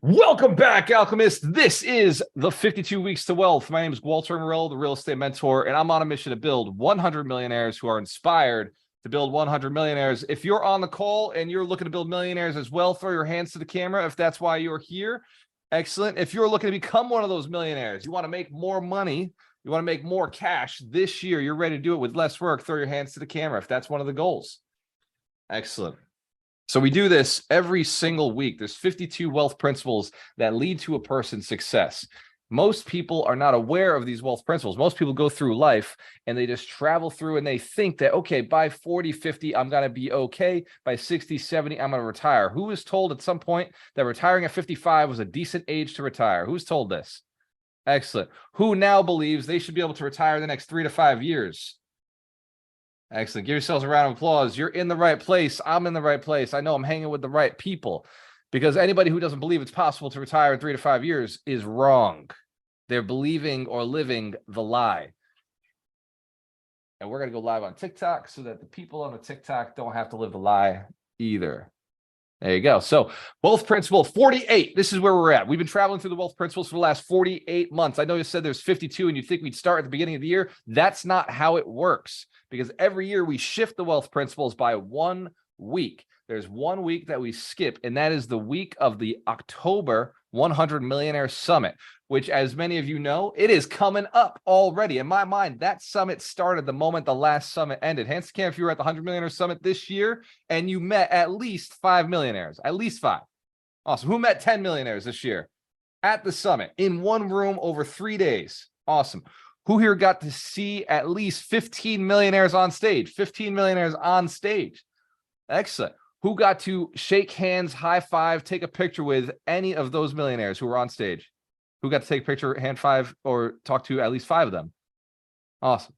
Welcome back, Alchemists. This is the 52 Weeks to Wealth. My name is Walter Morell, the real estate mentor, and I'm on a mission to build 100 millionaires who are inspired to build 100 millionaires. If you're on the call and you're looking to build millionaires as well, throw your hands to the camera if that's why you're here. Excellent. If you're looking to become one of those millionaires, you want to make more money, you want to make more cash this year, you're ready to do it with less work, throw your hands to the camera if that's one of the goals. Excellent. So we do this every single week. There's 52 wealth principles that lead to a person's success. Most people are not aware of these wealth principles. Most people go through life and they just travel through and they think that, okay, by 40, 50, I'm going to be okay. By 60, 70, I'm going to retire. Who was told at some point that retiring at 55 was a decent age to retire? Who's told this? Excellent. Who now believes they should be able to retire in the next 3 to 5 years? Excellent. Give yourselves a round of applause. You're in the right place. I'm in the right place. I know I'm hanging with the right people, because anybody who doesn't believe it's possible to retire in 3 to 5 years is wrong. They're believing or living the lie. And we're going to go live on TikTok so that the people on the TikTok don't have to live the lie either. There you go. So wealth principle 48. This is where we're at. We've been traveling through the wealth principles for the last 48 months. I know you said there's 52 and you think we'd start at the beginning of the year. That's not how it works, because every year we shift the wealth principles by 1 week. There's 1 week that we skip, and that is the week of the October 100 Millionaire Summit, which, as many of you know, it is coming up already. In my mind, that summit started the moment the last summit ended. Hands to camera if you were at the 100 Millionaire Summit this year and you met at least 5 millionaires, at least 5. Awesome. Who met 10 millionaires this year at the summit in one room over 3 days? Awesome. Who here got to see at least 15 millionaires on stage? 15 millionaires on stage. Excellent. Who got to shake hands, high five, take a picture with any of those millionaires who were on stage? Who got to take a picture, hand five, or talk to at least 5 of them? Awesome.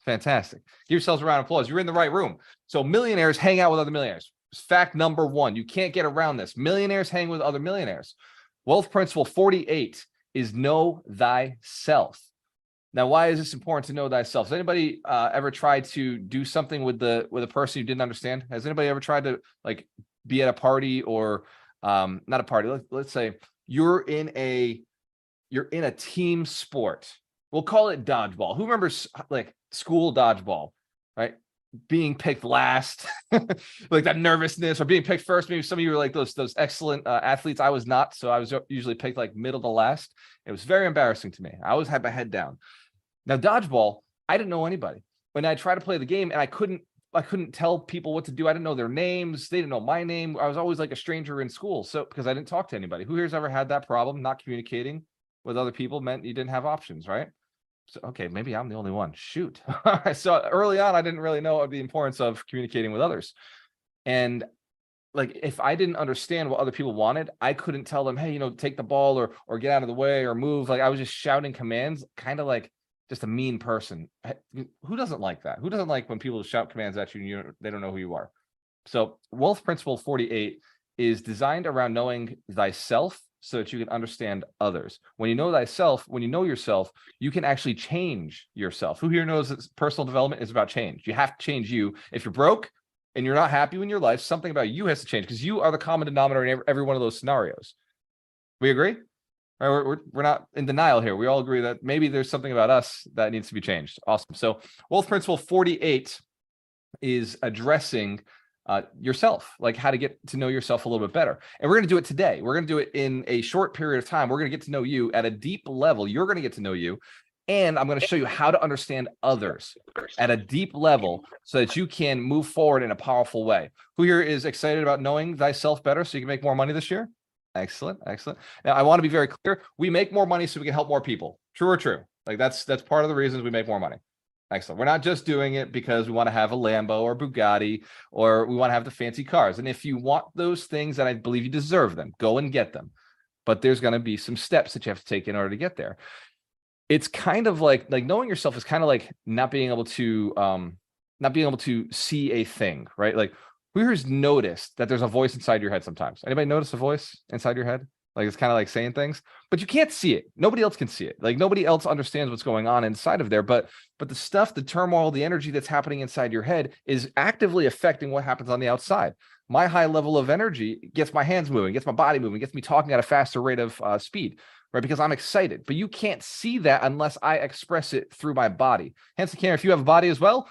Fantastic. Give yourselves a round of applause. You're in the right room. So millionaires hang out with other millionaires. Fact number 1. You can't get around this. Millionaires hang with other millionaires. Wealth principle 48 is know thyself. Now, why is this important to know thyself? Has anybody ever tried to do something with a person you didn't understand? Has anybody ever tried to be at a party or not a party? Let's say you're in a team sport. We'll call it dodgeball. Who remembers school dodgeball, right? Being picked last, like that nervousness, or being picked first. Maybe some of you were like those excellent athletes. I was not, so I was usually picked middle to last. It was very embarrassing to me. I always had my head down. Now, dodgeball, I didn't know anybody. When I tried to play the game, and I couldn't tell people what to do. I didn't know their names. They didn't know my name. I was always like a stranger in school, so because I didn't talk to anybody. Who here's ever had that problem? Not communicating with other people meant you didn't have options, right? So, okay, maybe I'm the only one. Shoot. So early on, I didn't really know the importance of communicating with others. And if I didn't understand what other people wanted, I couldn't tell them, hey, take the ball or get out of the way or move. I was just shouting commands, kind of like just a mean person. Who doesn't like that? Who doesn't like when people shout commands at you and they don't know who you are? So wealth principle 48 is designed around knowing thyself so that you can understand others. When you know thyself, when you know yourself, you can actually change yourself. Who here knows that personal development is about change? You have to change you. If you're broke and you're not happy in your life, something about you has to change, because you are the common denominator in every one of those scenarios. We agree? Right, we're not in denial here. We all agree that maybe there's something about us that needs to be changed. Awesome. So wealth principle 48 is addressing yourself, how to get to know yourself a little bit better. And we're going to do it today. We're going to do it in a short period of time. We're going to get to know you at a deep level. You're going to get to know you. And I'm going to show you how to understand others at a deep level so that you can move forward in a powerful way. Who here is excited about knowing thyself better so you can make more money this year? Excellent. Excellent. Now, I want to be very clear. We make more money so we can help more people. True or true? That's part of the reasons we make more money. Excellent. We're not just doing it because we want to have a Lambo or Bugatti or we want to have the fancy cars. And if you want those things, and I believe you deserve them, go and get them. But there's going to be some steps that you have to take in order to get there. It's kind of like knowing yourself is kind of like not being able to see a thing, right? Who here's noticed that there's a voice inside your head sometimes? Anybody notice a voice inside your head? Like it's kind of like saying things, but you can't see it. Nobody else can see it. Like nobody else understands what's going on inside of there. But the stuff, the turmoil, the energy that's happening inside your head is actively affecting what happens on the outside. My high level of energy gets my hands moving, gets my body moving, gets me talking at a faster rate of speed, right? Because I'm excited. But you can't see that unless I express it through my body. Hanson Cameron, if you have a body as well,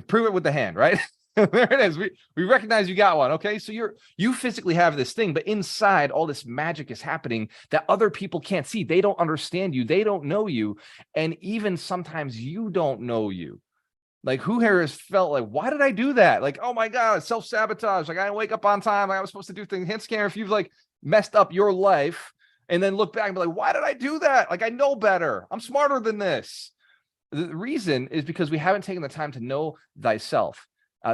prove it with the hand, right? There it is. We recognize you got one. Okay. So you physically have this thing, but inside all this magic is happening that other people can't see. They don't understand you. They don't know you. And even sometimes you don't know you. Like who here has felt like, why did I do that? Like, oh my God, self-sabotage. Like I didn't wake up on time. Like I was supposed to do things. Hanson Cameron, if you've like messed up your life and then look back and be like, why did I do that? Like I know better. I'm smarter than this. The reason is because we haven't taken the time to know thyself.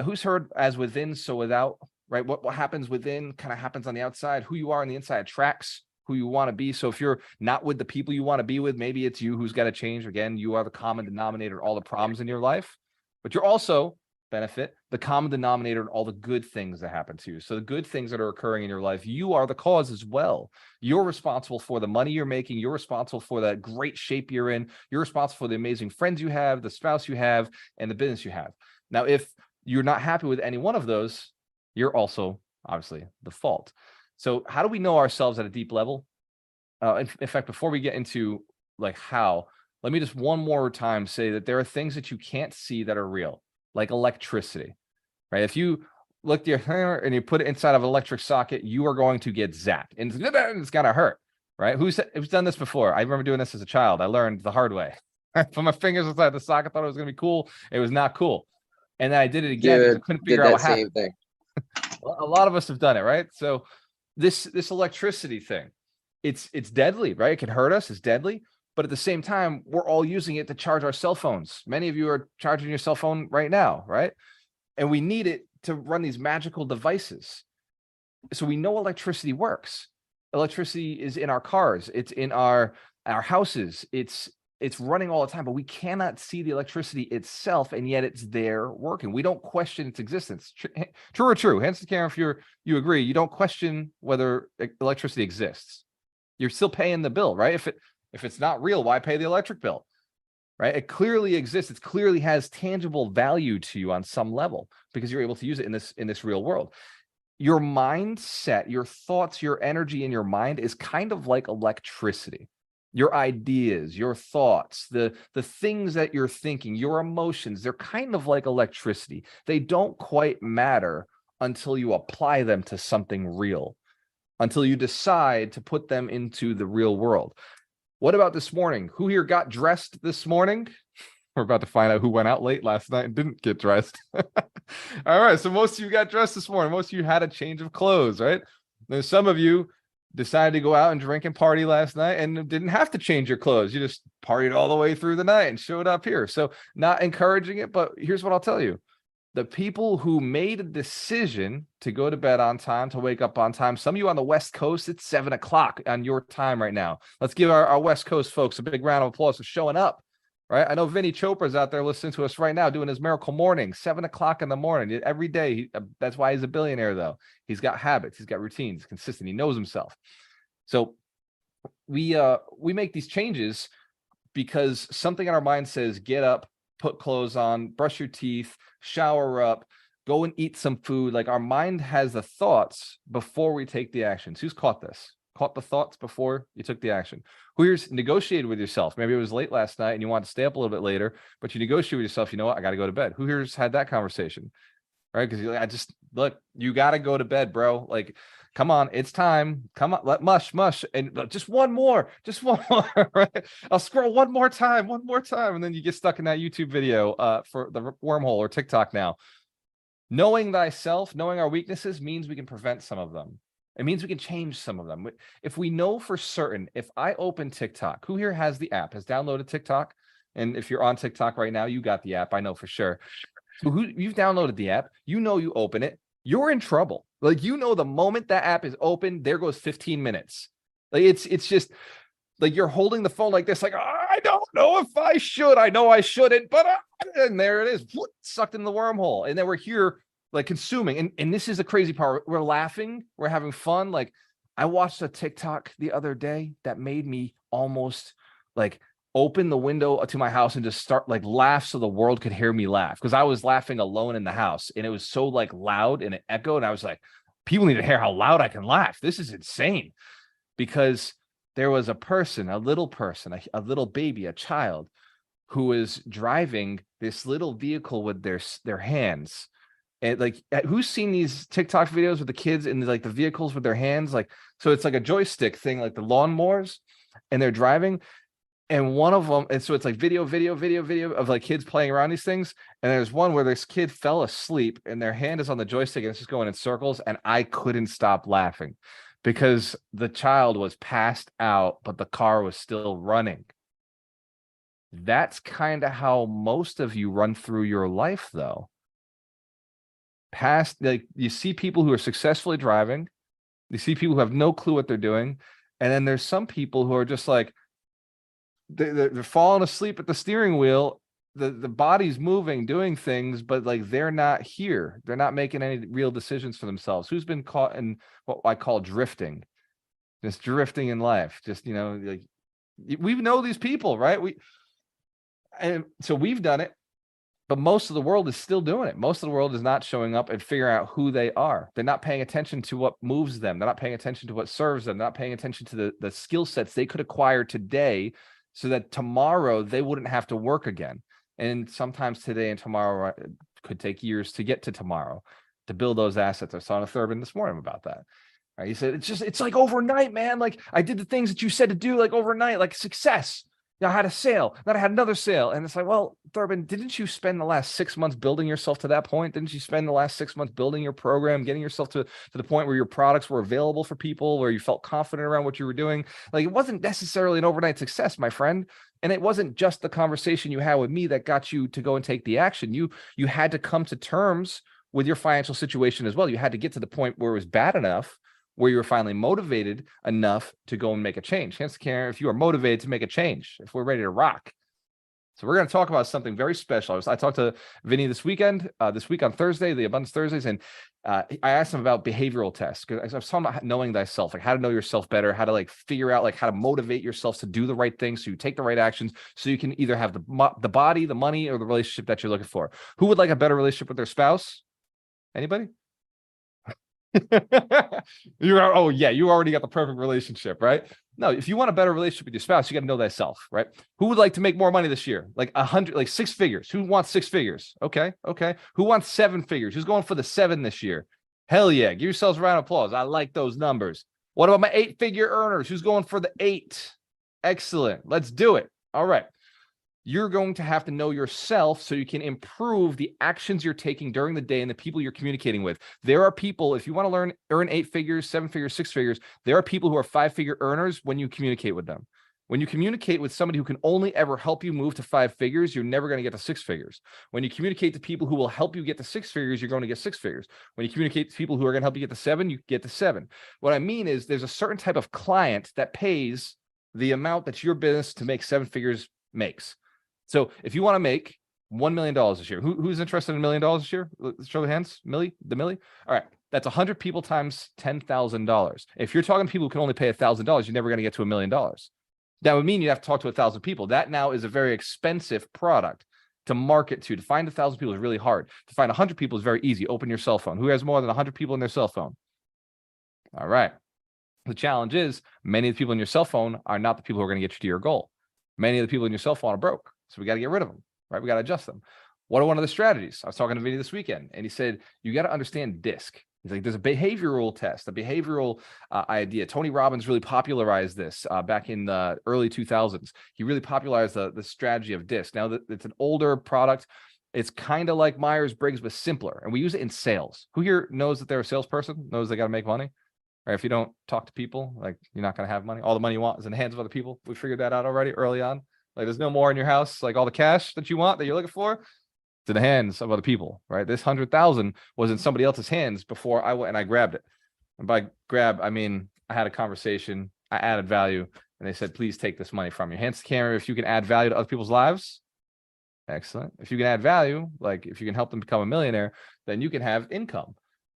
Who's heard as within, so without, right? What happens within kind of happens on the outside. Who you are on the inside attracts who you want to be. So if you're not with the people you want to be with, maybe it's you who's got to change. Again, you are the common denominator, all the problems in your life, but you're also benefit the common denominator and all the good things that happen to you. So the good things that are occurring in your life, you are the cause as well. You're responsible for the money you're making. You're responsible for that great shape you're in. You're responsible for the amazing friends you have, the spouse you have, and the business you have. Now, if you're not happy with any one of those, you're also obviously the fault. So how do we know ourselves at a deep level? In fact, before we get into like how, let me just one more time say that there are things that you can't see that are real, like electricity, right? If you look at your hair and you put it inside of an electric socket, you are going to get zapped and it's gonna hurt, right? Who's done this before? I remember doing this as a child. I learned the hard way. Put my fingers inside the socket, thought it was gonna be cool. It was not cool. And then I did it again because I couldn't figure out what happened. Thing. A lot of us have done it, right? So this electricity thing, it's deadly, right? It can hurt us, it's deadly. But at the same time, we're all using it to charge our cell phones. Many of you are charging your cell phone right now, right? And we need it to run these magical devices. So we know electricity works. Electricity is in our cars, it's in our houses, it's running all the time, but we cannot see the electricity itself, and yet it's there working. We don't question its existence. True or true? Hanson Cameron, if you agree, you don't question whether electricity exists. You're still paying the bill, right? If it's not real, why pay the electric bill? Right? It clearly exists. It clearly has tangible value to you on some level because you're able to use it in this real world. Your mindset, your thoughts, your energy in your mind is kind of like electricity. Your ideas, your thoughts, the things that you're thinking, your emotions, they're kind of like electricity. They don't quite matter until you apply them to something real, until you decide to put them into the real world. What about this morning? Who here got dressed this morning? We're about to find out who went out late last night and didn't get dressed. All right, so most of you got dressed this morning. Most of you had a change of clothes, right? There's some of you decided to go out and drink and party last night and didn't have to change your clothes. You just partied all the way through the night and showed up here. So not encouraging it, but here's what I'll tell you. The people who made a decision to go to bed on time, to wake up on time, some of you on the West Coast, it's 7 o'clock on your time right now. Let's give our West Coast folks a big round of applause for showing up. Right? I know Vinny Chopra's out there listening to us right now doing his miracle morning, 7 o'clock in the morning, every day. That's why he's a billionaire, though. He's got habits, he's got routines, consistent. He knows himself. So we make these changes because something in our mind says, get up, put clothes on, brush your teeth, shower up, go and eat some food. Like our mind has the thoughts before we take the actions. Who's caught this? Caught the thoughts before you took the action? Who here's negotiated with yourself? Maybe it was late last night and you wanted to stay up a little bit later, but you negotiate with yourself. You know what? I got to go to bed. Who here's had that conversation? Right? Because you're like, look, you got to go to bed, bro. Like, come on, it's time. Come on, let mush, and just one more, right? I'll scroll one more time, and then you get stuck in that YouTube video for the wormhole or TikTok now. Knowing thyself, knowing our weaknesses means we can prevent some of them. It means we can change some of them. If we know for certain, if I open TikTok, who here has the app, has downloaded TikTok? And if you're on TikTok right now, you got the app. I know for sure. So you've downloaded the app, you know, you open it, you're in trouble. Like, you know, the moment that app is open, there goes 15 minutes. Like it's just like you're holding the phone like this, like, I don't know if I should. I know I shouldn't, but and there it is, sucked in the wormhole. And then we're here like consuming. And this is the crazy part. We're laughing, we're having fun. Like I watched a TikTok the other day that made me almost like open the window to my house and just start like laugh so the world could hear me laugh, because I was laughing alone in the house and it was so like loud and it echoed. And I was like, people need to hear how loud I can laugh. This is insane. Because there was a person, a little person, a little baby, a child who is driving this little vehicle with their hands. And like, who's seen these TikTok videos with the kids in like the vehicles with their hands? Like, so it's like a joystick thing, like the lawnmowers, and they're driving. And one of them, and so it's like video of like kids playing around these things. And there's one where this kid fell asleep and their hand is on the joystick and it's just going in circles. And I couldn't stop laughing because the child was passed out, but the car was still running. That's kind of how most of you run through your life, though. Past, like, you see people who are successfully driving, you see people who have no clue what they're doing, and then there's some people who are just like they're falling asleep at the steering wheel. The body's moving, doing things, but like they're not here. They're not making any real decisions for themselves. Who's been caught in what I call drifting? Just drifting in life. Just, you know, like we know these people, right? And so we've done it. But most of the world is still doing it. Most of the world is not showing up and figuring out who they are. They're not paying attention to what moves them. They're not paying attention to what serves them. They're not paying attention to the skill sets they could acquire today so that tomorrow they wouldn't have to work again. And sometimes today and tomorrow could take years to get to tomorrow to build those assets. I saw a Thurman this morning about that. Right? He said, it's like overnight, man. Like I did the things that you said to do like overnight, like success. I had a sale, then I had another sale. And it's like, well, Thurman, didn't you spend the last 6 months building yourself to that point? Didn't you spend the last 6 months building your program, getting yourself to the point where your products were available for people, where you felt confident around what you were doing? Like, it wasn't necessarily an overnight success, my friend. And it wasn't just the conversation you had with me that got you to go and take the action. You had to come to terms with your financial situation as well. You had to get to the point where it was bad enough, where you were finally motivated enough to go and make a change. Hence, Karen, if you are motivated to make a change, if we're ready to rock. So we're going to talk about something very special. I talked to Vinny this week on Thursday, the Abundance Thursdays, and I asked him about behavioral tests, because I was talking about knowing thyself, like how to know yourself better, how to like figure out like how to motivate yourself to do the right things, so you take the right actions, so you can either have the body, the money, or the relationship that you're looking for. Who would like a better relationship with their spouse? Anybody? You already got the perfect relationship, right? No, if you want a better relationship with your spouse, you got to know thyself, right? Who would like to make more money this year? Like 100, like 6 figures. Who wants 6 figures? Okay. Who wants 7 figures? Who's going for the 7 this year? Hell yeah. Give yourselves a round of applause. I like those numbers. What about my 8-figure earners? Who's going for the 8? Excellent. Let's do it. All right. You're going to have to know yourself so you can improve the actions you're taking during the day and the people you're communicating with. There are people, if you want to earn 8 figures, 7 figures, 6 figures, there are people who are 5-figure earners when you communicate with them. When you communicate with somebody who can only ever help you move to 5 figures, you're never going to get to 6 figures. When you communicate to people who will help you get to 6 figures, you're going to get 6 figures. When you communicate to people who are going to help you get to 7, you get to 7. What I mean is there's a certain type of client that pays the amount that your business to make 7 figures makes. So if you want to make $1 million this year, who's interested in $1 million this year? Let's show of hands. Millie. All right. That's 100 people times $10,000. If you're talking to people who can only pay $1,000, you're never going to get to $1 million. That would mean you have to talk to 1,000 people. That now is a very expensive product to market to. To find 1,000 people is really hard. To find 100 people is very easy. Open your cell phone. Who has more than 100 people in their cell phone? All right. The challenge is many of the people in your cell phone are not the people who are going to get you to your goal. Many of the people in your cell phone are broke. So we got to get rid of them, right? We got to adjust them. What are one of the strategies? I was talking to Vinny this weekend, and he said, you got to understand DISC. He's like, there's a behavioral test, a behavioral idea. Tony Robbins really popularized this back in the early 2000s. He really popularized the strategy of DISC. Now, it's an older product. It's kind of like Myers-Briggs, but simpler. And we use it in sales. Who here knows that they're a salesperson, knows they got to make money? Or if you don't talk to people, like, you're not going to have money. All the money you want is in the hands of other people. We figured that out already early on. Like, there's no more in your house. Like, all the cash that you want, that you're looking for, it's in the hands of other people, right? This 100,000 was in somebody else's hands before I went and I grabbed it. And by grab, I mean, I had a conversation, I added value, and they said, please take this money from you. Hence, Cameron, if you can add value to other people's lives, excellent. If you can add value, like if you can help them become a millionaire, then you can have income.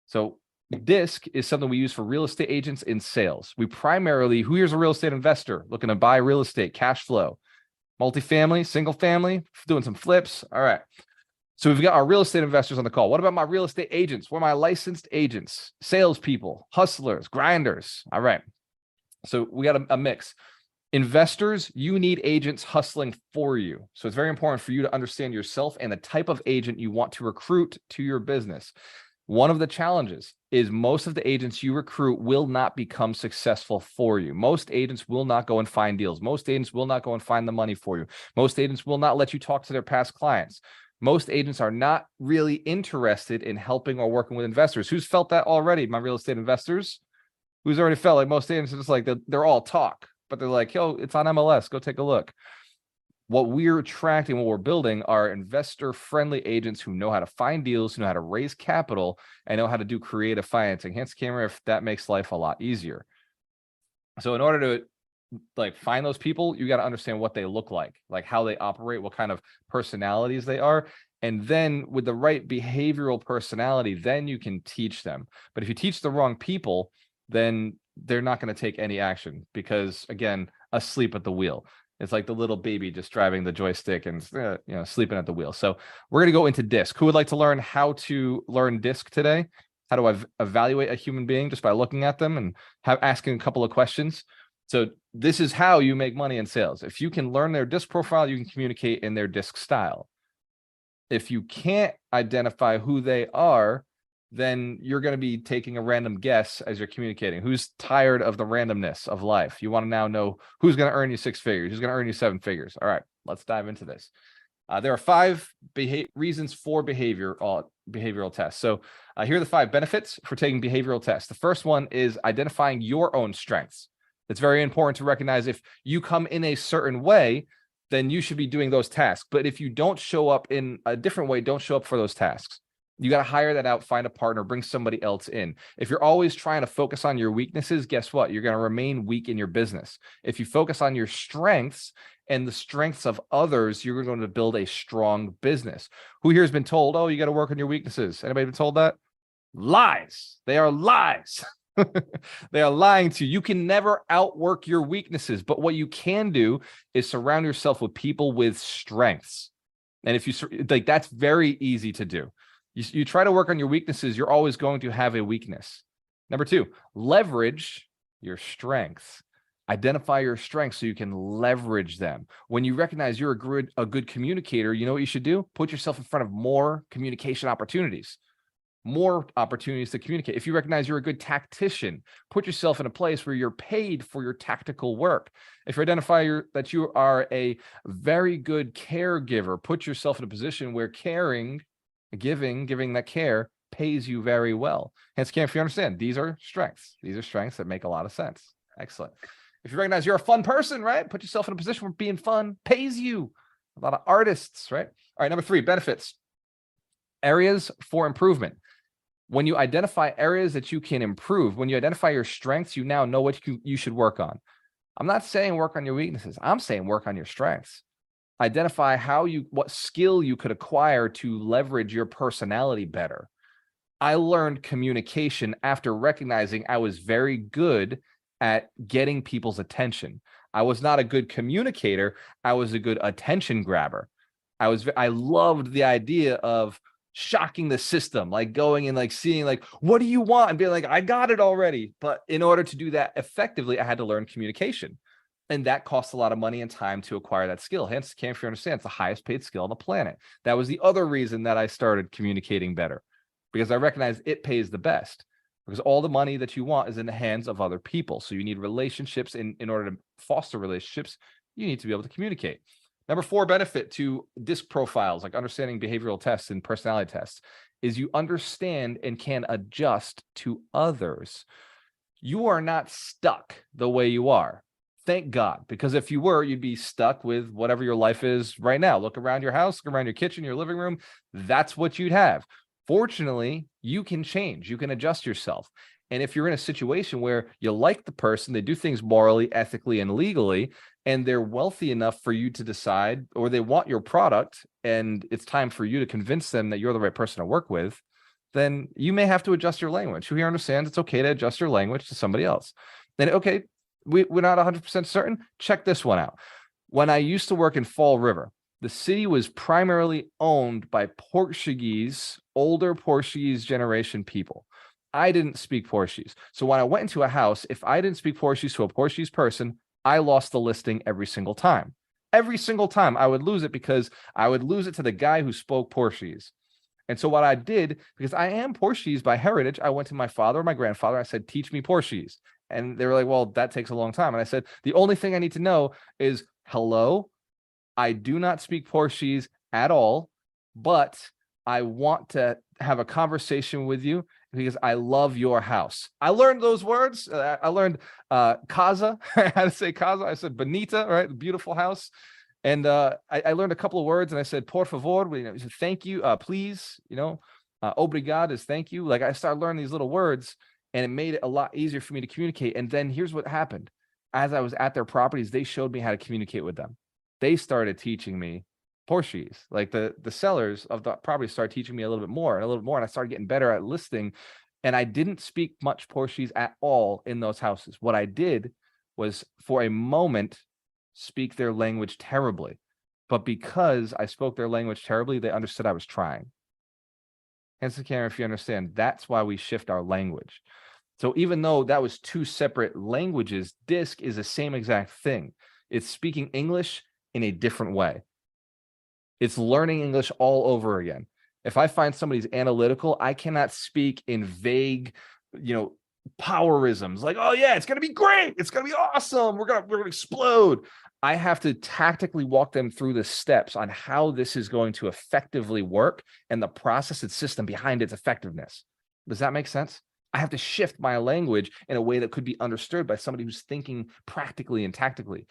So DISC is something we use for real estate agents in sales. We primarily, who here's a real estate investor looking to buy real estate, cash flow, multifamily, single family, doing some flips. All right. So we've got our real estate investors on the call. What about my real estate agents? What are my licensed agents, salespeople, hustlers, grinders? All right. So we got a mix. Investors, you need agents hustling for you. So it's very important for you to understand yourself and the type of agent you want to recruit to your business. One of the challenges is most of the agents you recruit will not become successful for you. Most agents will not go and find deals. Most agents will not go and find the money for you. Most agents will not let you talk to their past clients. Most agents are not really interested in helping or working with investors. Who's felt that already? My real estate investors? Who's already felt like most agents are just like, they're all talk, but they're like, yo, it's on MLS. Go take a look. What we're attracting, what we're building are investor-friendly agents who know how to find deals, who know how to raise capital, and know how to do creative financing. Hence, camera, if that makes life a lot easier. So in order to find those people, you got to understand what they look like how they operate, what kind of personalities they are. And then with the right behavioral personality, then you can teach them. But if you teach the wrong people, then they're not going to take any action because, again, asleep at the wheel. It's like the little baby just driving the joystick and sleeping at the wheel. So we're going to go into DISC. Who would like to learn how to learn DISC today? How do I evaluate a human being just by looking at them and asking a couple of questions? So this is how you make money in sales. If you can learn their DISC profile, you can communicate in their DISC style. If you can't identify who they are, then you're going to be taking a random guess as you're communicating. Who's tired of the randomness of life? You want to now know who's going to earn you 6 figures, who's going to earn you 7 figures. All right, let's dive into this. There are 5 reasons for behavioral tests. So here are the 5 benefits for taking behavioral tests. The first one is identifying your own strengths. It's very important to recognize if you come in a certain way, then you should be doing those tasks. But if you don't show up in a different way, don't show up for those tasks. You got to hire that out, find a partner, bring somebody else in. If you're always trying to focus on your weaknesses, guess what? You're going to remain weak in your business. If you focus on your strengths and the strengths of others, you're going to build a strong business. Who here has been told, oh, you got to work on your weaknesses? Anybody been told that? Lies. They are lies. They are lying to you. You can never outwork your weaknesses, but what you can do is surround yourself with people with strengths. And if you that's very easy to do. You try to work on your weaknesses, you're always going to have a weakness. Number 2, leverage your strengths. Identify your strengths so you can leverage them. When you recognize you're a good communicator, you know what you should do? Put yourself in front of more communication opportunities. More opportunities to communicate. If you recognize you're a good tactician, put yourself in a place where you're paid for your tactical work. If you identify that you are a very good caregiver, put yourself in a position where giving that care pays you very well. Hence, if you understand, these are strengths. These are strengths that make a lot of sense. Excellent. If you recognize you're a fun person, right? Put yourself in a position where being fun pays you. A lot of artists, right? All right, number 3, benefits. Areas for improvement. When you identify areas that you can improve, when you identify your strengths, you now know what you should work on. I'm not saying work on your weaknesses. I'm saying work on your strengths. Identify what skill you could acquire to leverage your personality better. I learned communication after recognizing I was very good at getting people's attention. I was not a good communicator. I was a good attention grabber. I loved the idea of shocking the system, like going and seeing what do you want and being like, I got it already. But in order to do that effectively, I had to learn communication. And that costs a lot of money and time to acquire that skill. Hence, if you understand, it's the highest paid skill on the planet. That was the other reason that I started communicating better, because I recognized it pays the best, because all the money that you want is in the hands of other people. So you need relationships. In order to foster relationships, you need to be able to communicate. Number 4 benefit to DISC profiles, like understanding behavioral tests and personality tests, is you understand and can adjust to others. You are not stuck the way you are. Thank God, because if you were, you'd be stuck with whatever your life is right now. Look around your house, look around your kitchen, your living room. That's what you'd have. Fortunately, you can change. You can adjust yourself. And if you're in a situation where you like the person, they do things morally, ethically, and legally, and they're wealthy enough for you to decide, or they want your product, and it's time for you to convince them that you're the right person to work with, then you may have to adjust your language. Who here understands it's okay to adjust your language to somebody else? Then, okay, we're not 100% certain. Check this one out. When I used to work in Fall River, the city was primarily owned by Portuguese, older Portuguese generation people. I didn't speak Portuguese. So when I went into a house, if I didn't speak Portuguese to a Portuguese person, I lost the listing every single time. Every single time I would lose it because I would lose it to the guy who spoke Portuguese. And so what I did, because I am Portuguese by heritage, I went to my father or my grandfather. I said, teach me Portuguese. And they were like, well, that takes a long time. And I said, the only thing I need to know is, hello, I do not speak Portuguese at all, but I want to have a conversation with you because I love your house. I learned those words. I learned casa, how to say casa. I said bonita, right? Beautiful house. And I learned a couple of words and I said, por favor, said, thank you, please, obrigado is thank you. Like I started learning these little words and it made it a lot easier for me to communicate. And then here's what happened. As I was at their properties, they showed me how to communicate with them. They started teaching me Portuguese. Like the sellers of the property started teaching me a little bit more and a little bit more. And I started getting better at listing. And I didn't speak much Portuguese at all in those houses. What I did was for a moment speak their language terribly. But because I spoke their language terribly, they understood I was trying. Hence the camera, if you understand, that's why we shift our language. So even though that was two separate languages, DISC is the same exact thing. It's speaking English in a different way. It's learning English all over again. If I find somebody's analytical, I cannot speak in vague, powerisms like, oh yeah, it's going to be great. It's going to be awesome. We're going to explode. I have to tactically walk them through the steps on how this is going to effectively work and the process and system behind its effectiveness. Does that make sense? I have to shift my language in a way that could be understood by somebody who's thinking practically and tactically.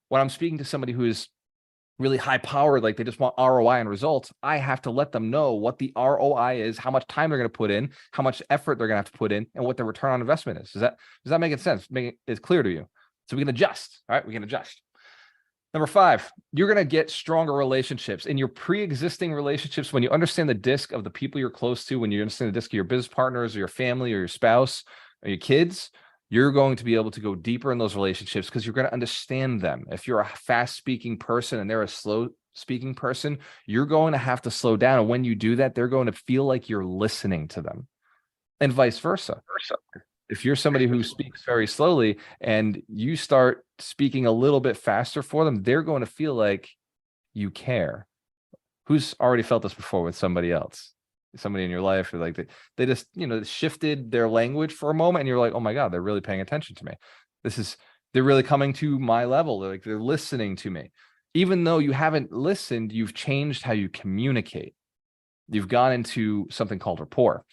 When I'm speaking to somebody who is really high powered, like they just want ROI and results, I have to let them know what the ROI is, how much time they're going to put in, how much effort they're going to have to put in, and what the return on investment is. Does that make sense? Make it clear to you? So we can adjust. All right, we can adjust. Number 5, you're going to get stronger relationships in your pre-existing relationships. When you understand the DISC of the people you're close to, when you understand the DISC of your business partners or your family or your spouse or your kids, you're going to be able to go deeper in those relationships because you're going to understand them. If you're a fast speaking person and they're a slow speaking person, you're going to have to slow down. And when you do that, they're going to feel like you're listening to them and vice versa. If you're somebody who speaks very slowly and you start speaking a little bit faster for them, they're going to feel like you care. Who's already felt this before with somebody else? Somebody in your life, or like they just shifted their language for a moment and you're like, oh my God, they're really paying attention to me. They're really coming to my level. They're listening to me. Even though you haven't listened, you've changed how you communicate. You've gone into something called rapport.